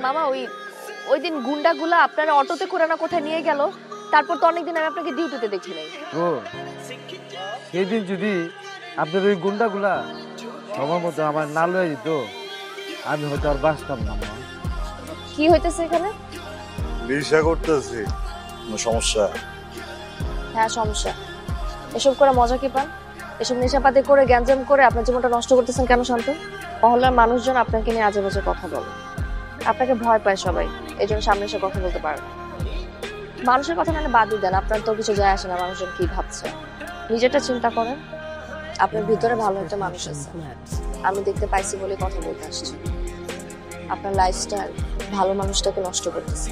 মামা ওই দিন গুন্ডাগুলা আপনারা অটোতে করে না কোথায় নিয়ে গেল, তারপর তো অনেকদিন আমি আপনাকে ডিউটিতে দেখি নাই। সেই দিন যদি আপনার ওই গুন্ডাগুলা আমার মতো আমার না লয়ে যেত, আমি হয়তো আর বাঁচতাম না। কি হইতেছে এখানে? নেশা করতেছি। কোনো সমস্যা? হ্যাঁ সমস্যা। এসব করে মজা কি পান? এসব নেশাপাতি করে গ্যাঞ্জাম করে আপনার জীবনটা নষ্ট করতেছেন কেন শান্ত? মহল্লার মানুষজন আপনাকে নিয়ে আজে বাজে কথা বলে, আপনাকে ভয় পায় সবাই, এই জন্য সামনে এসে কথা বলতে পারে। মানুষের কথা মানে বাদই দেন, আপনার তো কিছু যায় আসে না মানুষজন কি ভাবছে। নিজেরটা চিন্তা করেন। আপনার ভিতরে ভালো একটা মানুষ আছে, আমি দেখতে পাইছি বলে কথা বলতে আসছি। আপনার লাইফস্টাইল ভালো মানুষটাকে নষ্ট করতেছে।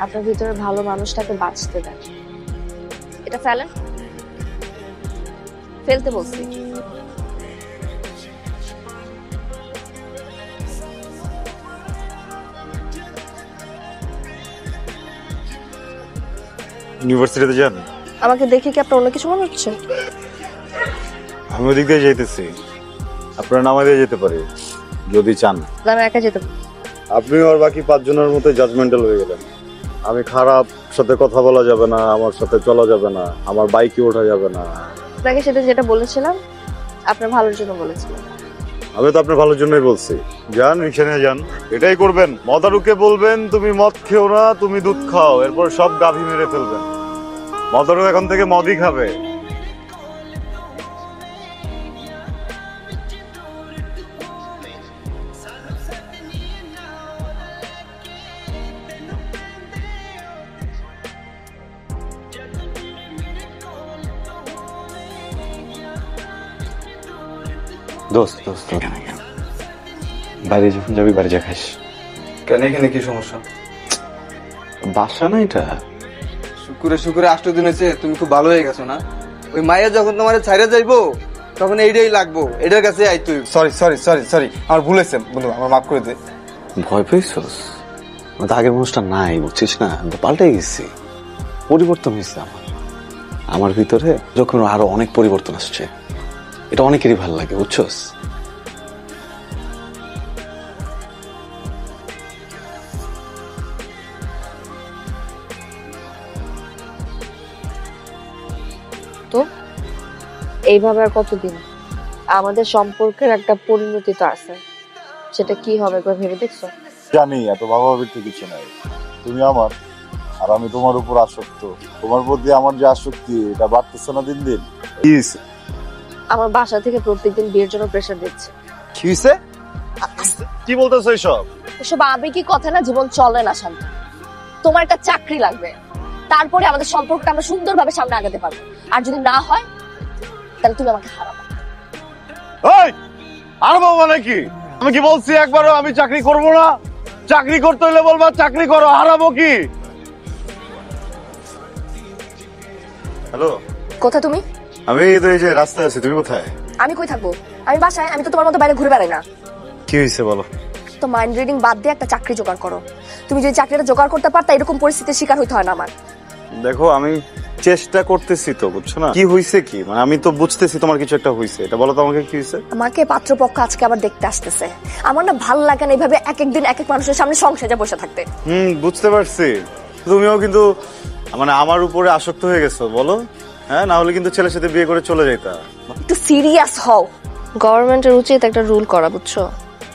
আপনার ভিতরে ভালো মানুষটাকে বাঁচতে দেন। এটা ফেলেন, ফেলতে বলছি। ইউনিভার্সিটিতে যান? আমাকে দেখে কি আপনার অন্য কিছু মনে হচ্ছে? আমি ওদিক দিয়ে যাইতেছি, আপনারা নামাই দিয়ে যেতে পারি যদি চান। আমি একা যেতে। আপনি আর বাকি 5 জনের মতো জাজমেন্টাল হয়ে গেলেন। আমি খারাপ, সাথে কথা বলা যাবে না, আমার সাথে চলা যাবে না, আমার বাইকে ওঠা যাবে না। আপনাকে সেটা যেটা বলেছিলাম আপনার ভালোর জন্য বলেছিলাম। আমি তো আপনার ভালোর জন্যই বলছি। যান, রিক্সা নিয়ে যান। এটাই করবেন। মদারুকে বলবেন তুমি মদ খেও না, তুমি দুধ খাও, এরপর সব গাভী মেরে ফেলবেন। মদারু এখন থেকে মদই খাবে। দোস্ত দোস্ত বাইরে যখন যাবি বাড়ি যা খাইস। কেন? এখানে কি সমস্যা? বাসা না এটা। শুক্রে শুক্রে 8 দিন হয়েছে, তুমি খুব ভালো হয়ে গেছো না? ওই মাইয়া যখন তোমার ছাইরে যাইবো তখন এইটাই লাগবো, এটার কাছে আই তুই। সরি সরি সরি সরি, আমার ভুল হয়েছে বন্ধু, আমার মাফ করে দে। ভয় পেয়েছস? আগের মানুষটা নাই, বুঝছিস না? আমি তো পাল্টে গেছি, পরিবর্তন হয়েছে আমার ভিতরে। যখন আরো অনেক পরিবর্তন আসছে, এটা অনেকেরই ভালো লাগে, বুঝছস? তো এইভাবে আর কতদিন? আমাদের সম্পর্কের একটা পরিণতি তো আছে, সেটা কি হবে একবার ভেবে দেখছো? জানি এত ভাবাভাবির তো কিছু নাই। তুমি আমার, আর আমি তোমার উপর আসক্ত। তোমার প্রতি আমার যে আসক্তি, এটা বাড়তেছে না দিন দিন? আমার বাসা থেকে প্রত্যেকদিন বিয়ের জন্য প্রেসার দিচ্ছে। কি হইছে? কি বলতেছো এসব? এসব আবেগী কথা না, জীবন চলে না শান্ত। তোমার একটা চাকরি লাগবে, তারপরে আমাদের সম্পর্কটা আমরা সুন্দরভাবে সামনে আগাতে পারবো। আর যদি না হয় তাহলে তুমি আমাকে হারাবো। এই হারাবো মানে কি? আমি কি বলছি একবারও আমি চাকরি করব না? চাকরি করতে হলে বলবা চাকরি করো, হারাবো কি? হ্যালো, কোথায় তুমি? আমি তো এই যে রাস্তায় আছি। তুমি কোথায়? আমি কই থাকবো? আমি বাসায়। আমি তো তোমার মতো বাইরে ঘুরে বেড়াই না। কি হয়েছে বলো? তো মাইন্ড রিডিং বাদ দিয়ে একটা চাকরি জোগাড় করো। তুমি যদি চাকরিটা জোগাড় করতে পারতা, এরকম পরিস্থিতির শিকার হইতে হয় না আমার। দেখো আমি চেষ্টা করতেছি তো, বুঝছো না? কি হইছে কি, মানে আমি তো বুঝতেছি তোমার কিছু একটা হইছে। এটা বলো তো আমাকে, কি হইছে? আমাকে পাত্রপক্ষ আজকে আবার দেখতে আসতেছে। আমার না ভাল লাগে না এইভাবে এক একদিন এক এক মানুষের সামনে সংসারে বসে থাকতে। বুঝতে পারছি। তুমিও কিন্তু মানে আমার উপরে আসক্ত হয়ে গেছো, বলো? হ্যাঁ, না হলে কিন্তু ছেলের সাথে বিয়ে করে চলে যাইতা। একটু সিরিয়াস হও। গভর্নমেন্টের উচিত একটা রুল করা, বুঝছো?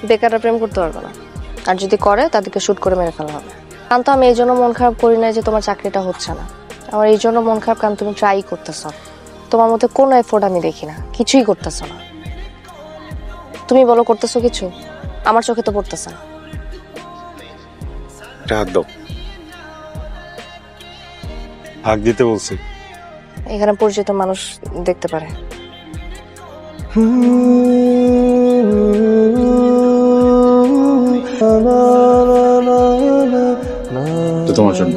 বেকাররা প্রেম করতে পারবে না, আর যদি করে তাদেরকে শুট করে মেরে ফেলা হবে। কারণ তো আমি এই জন্য মন খারাপ করি না যে তোমার চাকরিটা হচ্ছে না। আমার এই জন্য মন খারাপ কারণ তুমি ট্রাই করতেছ। তোমার মধ্যে কোনো এফোর্ট আমি দেখি না, কিছুই করতেছ না। তুমি বলো করতেছো কিছু? আমার চোখে তো পড়তেছে না। হাত দাও। হাত দিতে বলছি। এখানে পরিচিত মানুষ দেখতে পারে। তো তোমার জন্য।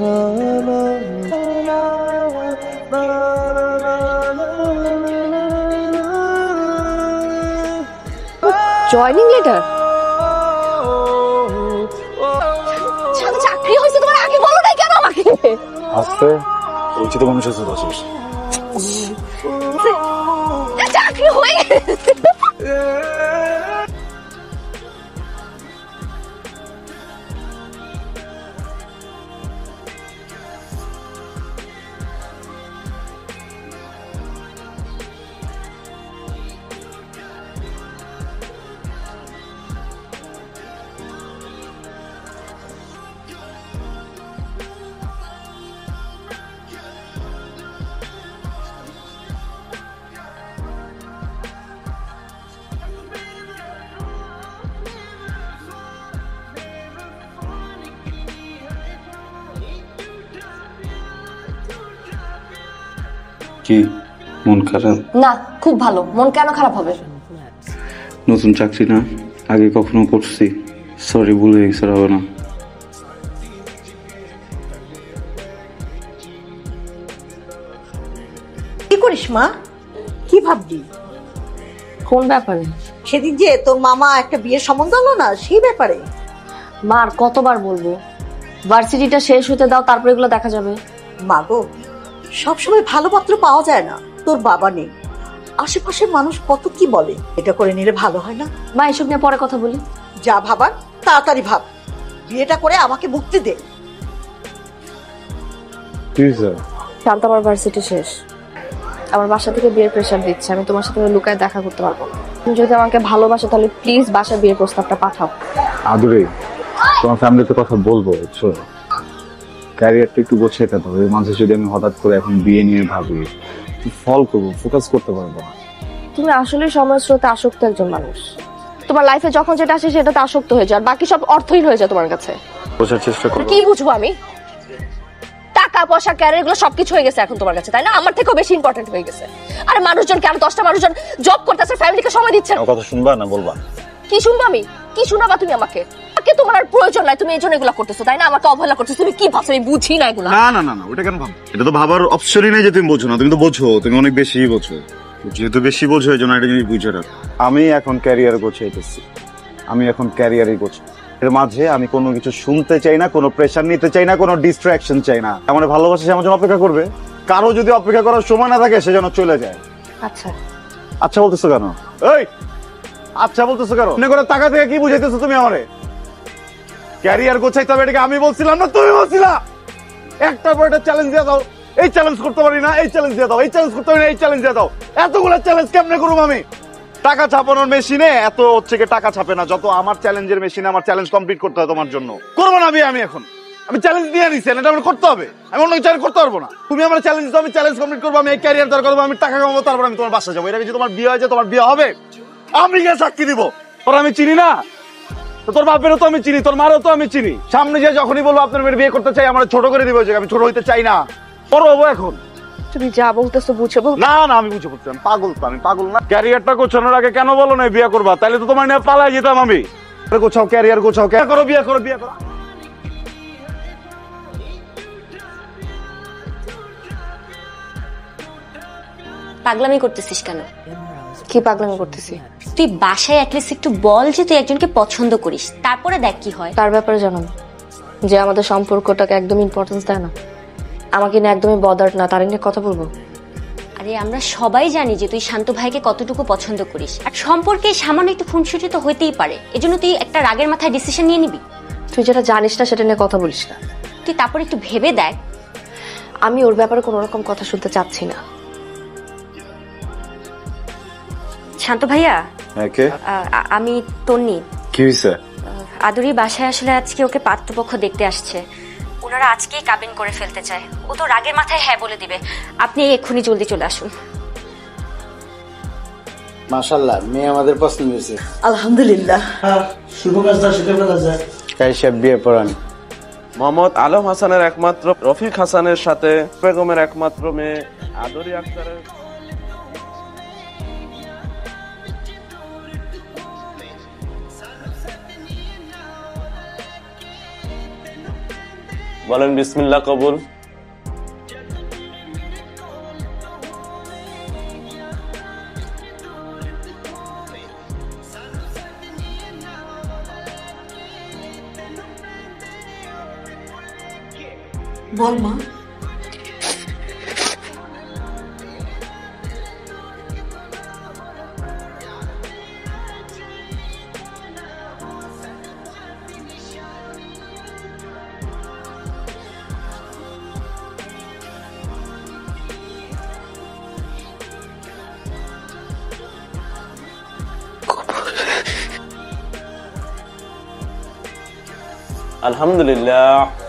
Joining letter? চাকরি হয়েছে তোমার? আস্তে উচিত মানুষের সাথে আছিস। চাকরি হয়ে গেছে। কি মন খারাপ? না, খুব ভালো। মন কেন খারাপ হবে? নতুন চাকরি না, আগে কখনো করছি। সরি, ভুল হয়ে গেছে, হবে না। কি করিস মা? কি ভাবলি? কোন ব্যাপারে? সেদিন যে তোর মামা একটা বিয়ের সম্বন্ধ হলো না, সেই ব্যাপারে। মার কতবার বলবো ভার্সিটিটা শেষ হতে দাও, তারপর এগুলো দেখা যাবে। মা গো, সবসময় ভালো পাত্র পাওয়া যায় না। তোর বাবা নেই, আশেপাশের মানুষ কত কি বলে, এটা করে নিলে ভালো হয় না? মা এসব নিয়ে পরে কথা বলি। যা ভাবার তাড়াতাড়ি ভাব, বিয়েটা করে আমাকে মুক্তি দে। শান্ত, আমার ভার্সিটি শেষ। আমার বাসা থেকে বিয়ের প্রেশার দিচ্ছে, আমি তোমার সাথে লুকায় দেখা করতে পারবো না। তুমি যদি আমাকে ভালোবাসো তাহলে প্লিজ বাসা বিয়ের প্রস্তাবটা পাঠাও। আদুরে, তোমার ফ্যামিলিতে কথা বলবো, বুঝছো? ক্যারিয়ারটা একটু গোছাইতে হবে। এর মাঝে যদি আমি হঠাৎ করে এখন বিয়ে নিয়ে ভাবি, ফল করবো, ফোকাস করতে পারবো না। তুমি আসলে সময় স্রোতে আসক্ত একজন মানুষ। তোমার লাইফে যখন যেটা আসে সেটাতে আসক্ত হয়ে যায়, আর বাকি সব অর্থহীন হয়ে যায় তোমার কাছে। বোঝার চেষ্টা করো। কি বুঝবো আমি? টাকা পয়সা ক্যারিয়ার এগুলো সবকিছু হয়ে গেছে এখন তোমার কাছে, তাই না? আমার থেকেও বেশি ইম্পর্টেন্ট হয়ে গেছে। আর মানুষজন কেন 10টা মানুষজন জব করতেছে, ফ্যামিলিকে সময় দিচ্ছে না। কথা শুনবা না বলবা? কি শুনবো আমি? কি শোনাবা তুমি আমাকে? তোমার আর প্রয়োজন নাই, তুমি এই জন্য এগুলো করতেছো, তাই না? আমাকে অবহেলা করছো। তুমি কি ভাবছো আমি বুঝি না এগুলো? না না না না, ওটা কেন ভাবো? এটা তো ভাবার অপশনই নেই যে তুমি বোঝো না। তুমি তো বোঝো, তুমি অনেক বেশি বোঝো। যেহেতু বেশি বোঝো এই জন্য এটা জিনিস বুঝে রাখো। আমি এখন ক্যারিয়ার গোছাইতেছি, আমি এখন ক্যারিয়ারই গোছাই। এর মাঝে আমি কোনো কিছু শুনতে চাই না, কোনো প্রেশার নিতে চাই না, কোনো ডিস্ট্রাকশন চাই না। আমার ভালোবাসা সে আমার জন্য অপেক্ষা করবে। কারো যদি অপেক্ষা করার সময় না থাকে সে যেন চলে যায়। আচ্ছা আচ্ছা বলতেছো কেন? এই আচ্ছা বলতেছো কেন? মনে করে টাকা থেকে কি বুঝাইতেছো তুমি আমারে? ক্যারিয়ার গোছাইতে হবে এটাকে আমি বলছিলাম না তুমি বলছিলা? একটার পর একটা চ্যালেঞ্জ দিয়ে দাও। এই চ্যালেঞ্জ করতে পারি না, এই চ্যালেঞ্জ দিয়ে দাও। এই চ্যালেঞ্জ করতে পারি না, এই চ্যালেঞ্জ দিয়ে দাও। এতগুলো চ্যালেঞ্জ কেমনে করব আমি? টাকা ছাপানোর মেশিনে এত হচ্ছে কি টাকা ছাপে না যত আমার চ্যালেঞ্জের মেশিনে আমার চ্যালেঞ্জ কমপ্লিট করতে হয় তোমার জন্য। করবো না আমি এখন। আমি চ্যালেঞ্জ দিয়ে নিছি, এটা আমার করতে হবে। আমি অন্য কিছু করতে পারবো না। তুমি আমার চ্যালেঞ্জ দাও, আমি চ্যালেঞ্জ কমপ্লিট করবো। আমি এই ক্যারিয়ার তৈরি করবো, আমি টাকা কামাবো, তারপর আমি তোমার বাসা যাবো। এটা যদি তোমার বিয়ে হয়েছে, তোমার বিয়ে হবে, আমি গিয়ে সাক্ষী দিব। তোর আমি চিনি না, তোর বাপেরও তো আমি চিনি, তোর মারও তো আমি চিনি। সামনে যে যখনই বলবো আপনার মেয়ের বিয়ে করতে চাই, আমার ছোট করে দিবে। আমি ছোট হইতে চাই না, বড় হবো এখন। তুমি যা বলতেছো বুঝবো না না, আমি বুঝে বলছি, আমি পাগল তো, আমি পাগল না। ক্যারিয়ারটা গোছানোর আগে কেন বলো না বিয়ে করবা? তাহলে তো তোমার নিয়ে পালাই যেতাম আমি। গোছাও ক্যারিয়ার, গোছাও, কে করো, বিয়ে করো, বিয়ে করো। পাগলামি করতেছিস কেন? কি পাগলামি করতেছি? তুই বাসায় অ্যাটলিস্ট একটু বল যে তুই একজনকে পছন্দ করিস, তারপরে দেখ কি হয়। তার ব্যাপারে জানো না যে আমাদের সম্পর্কটাকে একদম ইম্পর্টেন্স দেয় না, আমাকে নিয়ে একদমই বদার্ড না, তার নিয়ে কথা বলবো? আরে আমরা সবাই জানি যে তুই শান্ত ভাইকে কতটুকু পছন্দ করিস, আর সম্পর্কে সামান্য একটু খুনসুটি তো হইতেই পারে। এজন্য তুই একটা রাগের মাথায় ডিসিশন নিয়ে নিবি? তুই যেটা জানিস না সেটা নিয়ে কথা বলিস না। তুই তারপর একটু ভেবে দেখ। আমি ওর ব্যাপারে কোনো রকম কথা শুনতে চাচ্ছি না। শান্ত ভাইয়া, কে? আমি তন্নি। কি হয়েছে? আদুরি বাসায় আসলে আজকে ওকে পাত্রপক্ষ দেখতে আসছে। ওনারা আজকেই কাবিন করে ফেলতে চায়। ও তো রাগের মাথায় হ্যাঁ বলে দিবে। আপনি এক্ষুনি জলদি চলে আসুন। মাশাআল্লাহ, মেয়ে আমাদের পছন্দ হয়েছে। আলহামদুলিল্লাহ। শুভ কাজটা শুরু করা যায়। কাইসাব বিয়ে পড়ান। মোহাম্মদ আলম হাসানের একমাত্র রফিক হাসানের সাথে বেগমের একমাত্র মেয়ে আদরি আক্তারের। বলেন বিসমিল্লাহ কবুল। বল মা। আলহামদুলিল্লাহ।